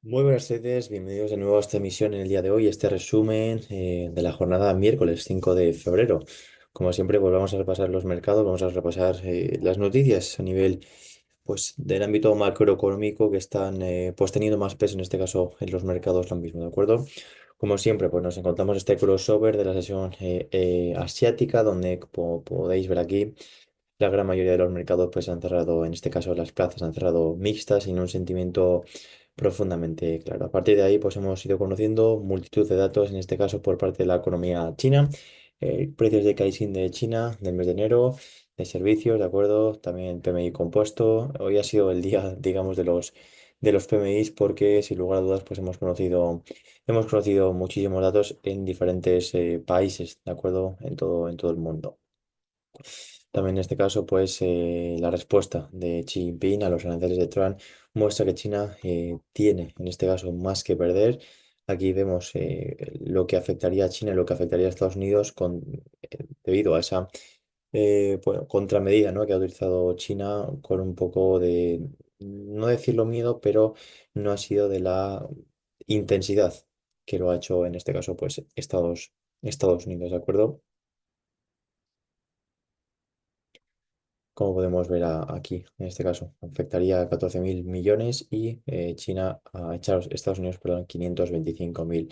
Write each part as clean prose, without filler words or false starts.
Muy buenas tardes, bienvenidos de nuevo a esta emisión en el día de hoy, este resumen de la jornada miércoles 5 de febrero. Como siempre, pues vamos a repasar los mercados, vamos a repasar las noticias a nivel pues, del ámbito macroeconómico que están pues, teniendo más peso en este caso en los mercados lo mismo, ¿de acuerdo? Como siempre, pues nos encontramos este crossover de la sesión asiática, donde como podéis ver aquí, la gran mayoría de los mercados pues han cerrado, en este caso las plazas han cerrado mixtas y en un sentimiento profundamente claro. A partir de ahí, pues hemos ido conociendo multitud de datos, en este caso por parte de la economía china, precios de Caixin de China del mes de enero, de servicios, ¿de acuerdo? También PMI compuesto. Hoy ha sido el día, digamos, de los PMIs porque, sin lugar a dudas, pues hemos conocido muchísimos datos en diferentes países, ¿de acuerdo? En todo el mundo. También en este caso, pues la respuesta de Xi Jinping a los aranceles de Trump muestra que China tiene, en este caso, más que perder. Aquí vemos lo que afectaría a China y lo que afectaría a Estados Unidos debido a esa bueno, contramedida, ¿no?, que ha utilizado China con un poco de, no decirlo miedo, pero no ha sido de la intensidad que lo ha hecho en este caso, pues Estados Unidos, ¿de acuerdo? Como podemos ver aquí, en este caso, afectaría a 14.000 millones y China a Estados Unidos, perdón, 525.000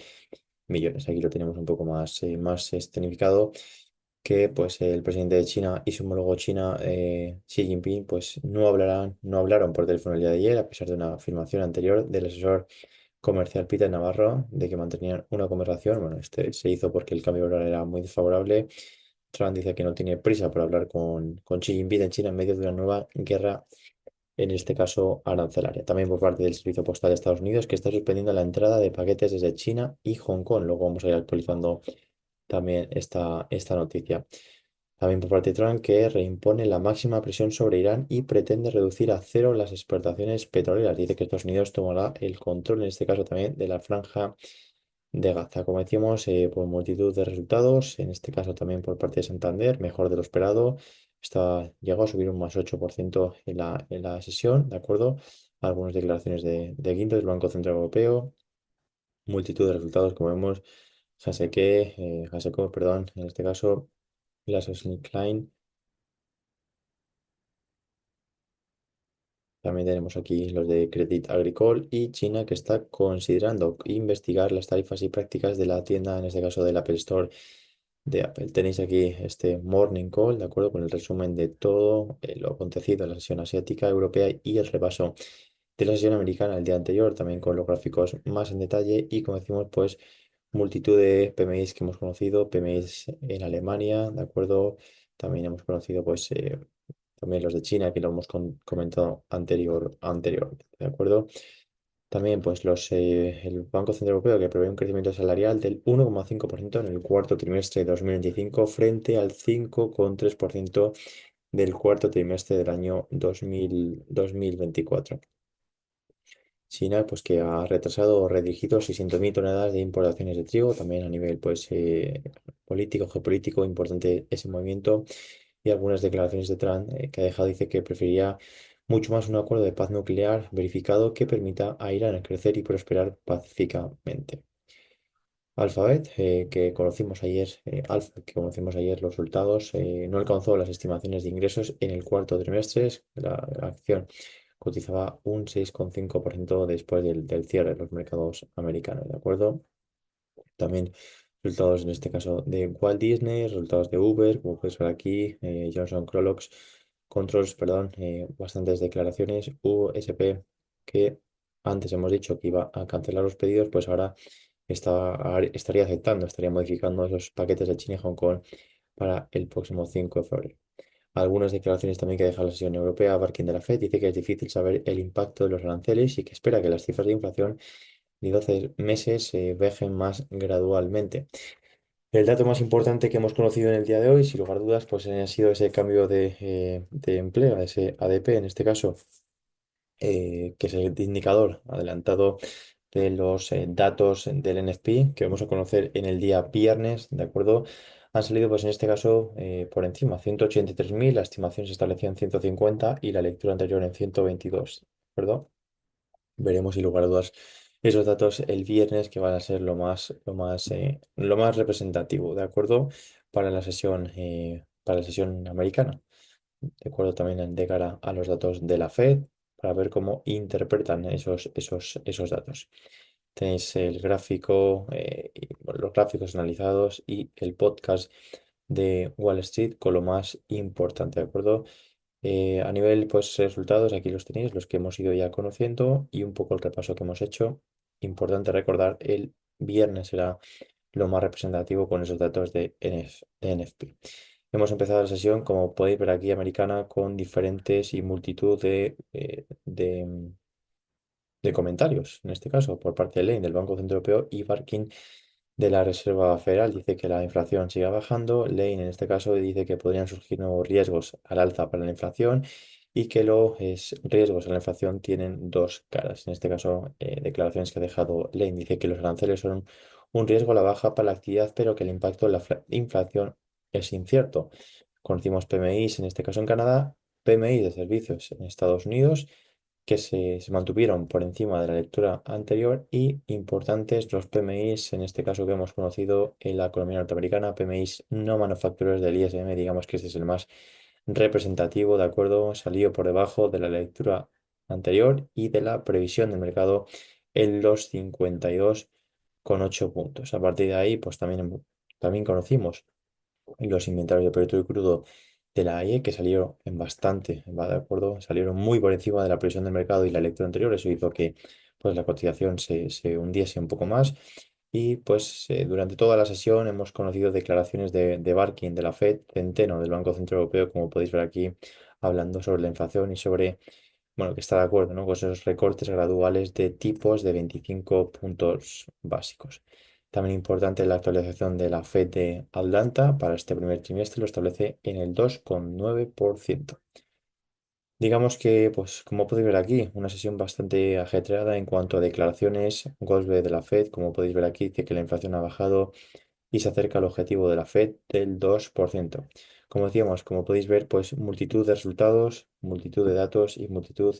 millones. Aquí lo tenemos un poco más escenificado que pues el presidente de China y su homólogo China, Xi Jinping, pues no hablaron por teléfono el día de ayer, a pesar de una afirmación anterior del asesor comercial Peter Navarro de que mantenían una conversación. Bueno, este se hizo porque el cambio de hora era muy desfavorable. Trump dice que no tiene prisa por hablar con Xi Jinping en China en medio de una nueva guerra, en este caso arancelaria. También por parte del Servicio Postal de Estados Unidos, que está suspendiendo la entrada de paquetes desde China y Hong Kong. Luego vamos a ir actualizando también esta noticia. También por parte de Trump, que reimpone la máxima presión sobre Irán y pretende reducir a cero las exportaciones petroleras. Dice que Estados Unidos tomará el control, en este caso también, de la franja de Gaza. Como decíamos, por multitud de resultados, en este caso también por parte de Santander, mejor de lo esperado. Llegó a subir un más 8% en la sesión, ¿de acuerdo? Algunas declaraciones de Guindos, del Banco Central Europeo, multitud de resultados, como vemos, Haseko, perdón, en este caso, Klein. También tenemos aquí los de Credit Agricole y China, que está considerando investigar las tarifas y prácticas de la tienda, en este caso del Apple Store de Apple. Tenéis aquí este Morning Call, de acuerdo, con el resumen de todo lo acontecido en la sesión asiática, europea y el repaso de la sesión americana el día anterior, también con los gráficos más en detalle y, como decimos, pues multitud de PMIs que hemos conocido, PMIs en Alemania, ¿de acuerdo? También hemos conocido pues también los de China, que lo hemos comentado anteriormente, ¿de acuerdo? También, pues, el Banco Central Europeo que prevé un crecimiento salarial del 1,5% en el cuarto trimestre de 2025 frente al 5,3% del cuarto trimestre del año 2024. China, pues, que ha retrasado o redirigido 600.000 toneladas de importaciones de trigo, también a nivel, pues, político, geopolítico, importante ese movimiento y algunas declaraciones de Trump que ha dejado, dice que preferiría mucho más un acuerdo de paz nuclear verificado que permita a Irán crecer y prosperar pacíficamente. Alphabet, que conocimos ayer los resultados, no alcanzó las estimaciones de ingresos en el cuarto trimestre. La acción cotizaba un 6,5% después del cierre de los mercados americanos, ¿de acuerdo? También resultados en este caso de Walt Disney, resultados de Uber, como puedes ver aquí, Johnson Controls, perdón, bastantes declaraciones, USP, que antes hemos dicho que iba a cancelar los pedidos, pues ahora estaría aceptando, estaría modificando esos paquetes de China y Hong Kong para el próximo 5 de febrero. Algunas declaraciones también que deja la sesión europea, Barkin de la Fed dice que es difícil saber el impacto de los aranceles y que espera que las cifras de inflación de 12 meses se bajen más gradualmente. El dato más importante que hemos conocido en el día de hoy, sin lugar a dudas, pues ha sido ese cambio de empleo, ese ADP en este caso, que es el indicador adelantado de los datos del NFP que vamos a conocer en el día viernes, ¿de acuerdo? Han salido, pues en este caso, por encima, 183.000, la estimación se establecía en 150 y la lectura anterior en 122, ¿de acuerdo? Veremos sin lugar a dudas esos datos el viernes que van a ser lo más representativo, ¿de acuerdo? Para la sesión americana. De acuerdo también de cara a los datos de la Fed, para ver cómo interpretan esos datos. Tenéis el gráfico, bueno, los gráficos analizados y el podcast de Wall Street con lo más importante, ¿de acuerdo? A nivel, pues, resultados, aquí los tenéis, los que hemos ido ya conociendo y un poco el repaso que hemos hecho. Importante recordar, el viernes será lo más representativo con esos datos de NFP. Hemos empezado la sesión, como podéis ver aquí, americana, con diferentes y multitud de comentarios, en este caso, por parte de Lane, del Banco Central Europeo, y Barkin de la Reserva Federal. Dice que la inflación sigue bajando. Lane, en este caso, dice que podrían surgir nuevos riesgos al alza para la inflación y que los riesgos a la inflación tienen dos caras. En este caso, declaraciones que ha dejado Lane. Dice que los aranceles son un riesgo a la baja para la actividad, pero que el impacto de la inflación es incierto. Conocimos PMIs, en este caso en Canadá, PMI de servicios en Estados Unidos que se mantuvieron por encima de la lectura anterior y importantes los PMIs, en este caso que hemos conocido en la economía norteamericana, PMIs no manufactureros del ISM, digamos que este es el más representativo, ¿de acuerdo? Salió por debajo de la lectura anterior y de la previsión del mercado en los 52,8 puntos. A partir de ahí, pues también conocimos los inventarios de petróleo crudo de la AIE que salieron en bastante, ¿va de acuerdo? Salieron muy por encima de la previsión del mercado y la lectura anterior. Eso hizo que pues, la cotización se hundiese un poco más. Y pues durante toda la sesión hemos conocido declaraciones de Barkin, de la Fed, Centeno, del Banco Central Europeo, como podéis ver aquí, hablando sobre la inflación y sobre, bueno, que está de acuerdo, ¿no? Con esos recortes graduales de tipos de 25 puntos básicos. También importante la actualización de la Fed de Atlanta para este primer trimestre lo establece en el 2,9%. Digamos que, pues, como podéis ver aquí, una sesión bastante ajetreada en cuanto a declaraciones. Goldsby de la Fed, como podéis ver aquí, dice que la inflación ha bajado y se acerca al objetivo de la Fed del 2%. Como decíamos, como podéis ver, pues multitud de resultados, multitud de datos y multitud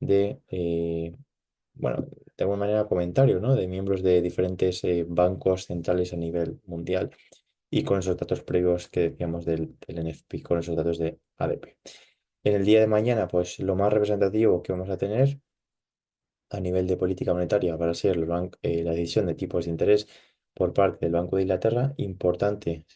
de, bueno, de alguna manera comentarios, ¿no? De miembros de diferentes bancos centrales a nivel mundial y con esos datos previos que decíamos del NFP, con esos datos de ADP. En el día de mañana, pues lo más representativo que vamos a tener a nivel de política monetaria para ser la decisión de tipos de interés por parte del Banco de Inglaterra, importante,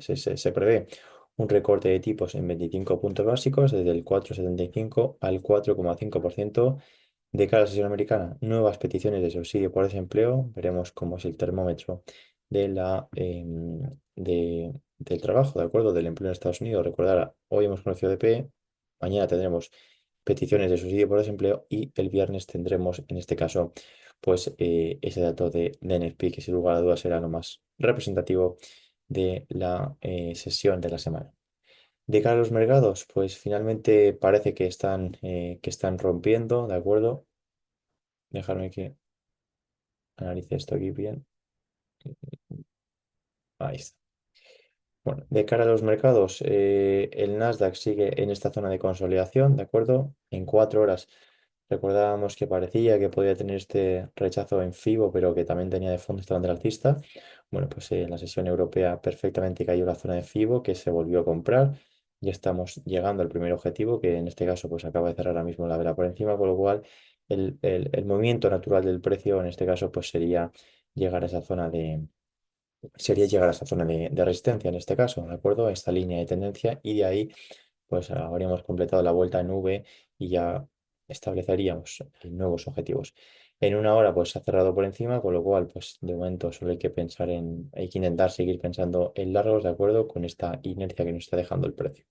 se prevé un recorte de tipos en 25 puntos básicos, desde el 4,75 al 4,5% de cara a la sesión americana. Nuevas peticiones de subsidio por desempleo, veremos cómo es el termómetro de del trabajo, ¿de acuerdo? Del empleo en Estados Unidos. Recordar, hoy hemos conocido ADP, mañana tendremos peticiones de subsidio por desempleo y el viernes tendremos, en este caso, pues ese dato de NFP que sin lugar a dudas será lo más representativo de la sesión de la semana. De cara a los mercados, pues finalmente parece que están rompiendo, ¿de acuerdo? Dejarme que analice esto aquí bien. Ahí está. Bueno, de cara a los mercados, el Nasdaq sigue en esta zona de consolidación, ¿de acuerdo? En 4 horas recordábamos que parecía que podía tener este rechazo en FIBO, pero que también tenía de fondo esta bandera alcista. Bueno, pues en la sesión europea perfectamente cayó la zona de FIBO, que se volvió a comprar. Ya estamos llegando al primer objetivo, que en este caso pues acaba de cerrar ahora mismo la vela por encima, con lo cual el movimiento natural del precio en este caso pues llegar a esa zona de sería llegar a esa zona de resistencia en este caso, ¿de acuerdo? A esta línea de tendencia y de ahí pues habríamos completado la vuelta en V y ya estableceríamos nuevos objetivos. En 1 hora pues se ha cerrado por encima, con lo cual pues de momento solo hay que hay que intentar seguir pensando en largos, ¿de acuerdo? Con esta inercia que nos está dejando el precio.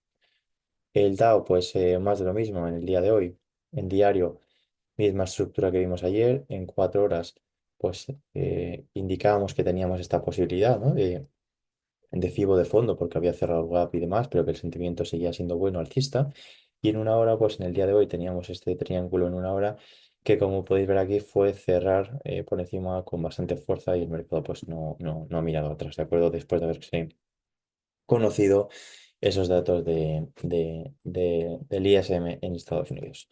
El Dow pues más de lo mismo en el día de hoy, en diario misma estructura que vimos ayer, en 4 horas pues indicábamos que teníamos esta posibilidad, ¿no? De FIBO de fondo porque había cerrado el gap y demás, pero que el sentimiento seguía siendo bueno alcista. Y en 1 hora, pues en el día de hoy teníamos este triángulo en 1 hora que como podéis ver aquí fue cerrar por encima con bastante fuerza y el mercado pues no ha mirado atrás, ¿de acuerdo? Después de haberse conocido esos datos del ISM en Estados Unidos.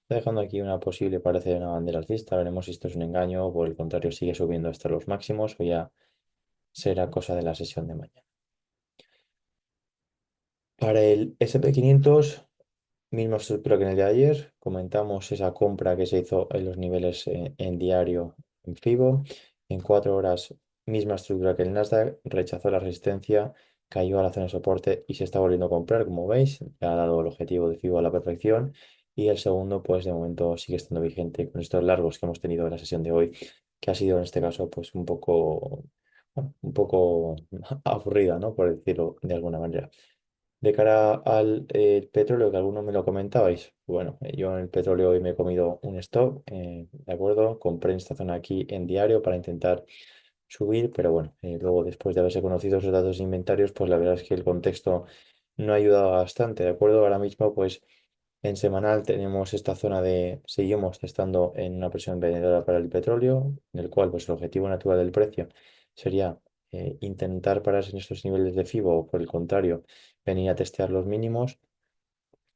Está dejando aquí una posible, parece una bandera alcista. Veremos si esto es un engaño o por el contrario sigue subiendo hasta los máximos o ya será cosa de la sesión de mañana. Para el SP 500, misma estructura que en el de ayer. Comentamos esa compra que se hizo en los niveles en diario en FIBO. En 4 horas, misma estructura que el Nasdaq. Rechazó la resistencia, cayó a la zona de soporte y se está volviendo a comprar, como veis. Ya ha dado el objetivo de FIBO a la perfección. Y el segundo, pues de momento sigue estando vigente con estos largos que hemos tenido en la sesión de hoy, que ha sido en este caso pues bueno, un poco aburrida, ¿no? Por decirlo de alguna manera. De cara al petróleo, que algunos me lo comentabais, bueno, yo en el petróleo hoy me he comido un stop, ¿de acuerdo? Compré en esta zona aquí en diario para intentar subir, pero bueno, luego después de haberse conocido esos datos de inventarios, pues la verdad es que el contexto no ha ayudado bastante, ¿de acuerdo? Ahora mismo, pues en semanal tenemos esta zona seguimos estando en una presión vendedora para el petróleo, en el cual pues el objetivo natural del precio sería intentar pararse en estos niveles de FIBO o por el contrario, venir a testear los mínimos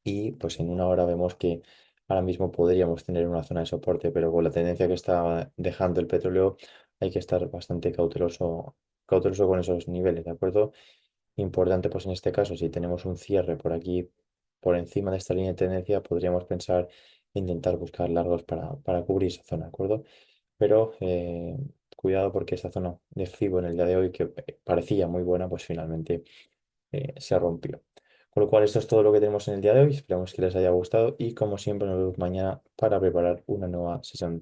y pues en una hora vemos que ahora mismo podríamos tener una zona de soporte, pero con la tendencia que está dejando el petróleo hay que estar bastante cauteloso con esos niveles, ¿de acuerdo? Importante, pues en este caso, si tenemos un cierre por aquí, por encima de esta línea de tendencia, podríamos pensar intentar buscar largos para cubrir esa zona, ¿de acuerdo? Pero cuidado porque esta zona de FIBO en el día de hoy, que parecía muy buena, pues finalmente se rompió. Con lo cual, esto es todo lo que tenemos en el día de hoy. Esperamos que les haya gustado y como siempre nos vemos mañana para preparar una nueva sesión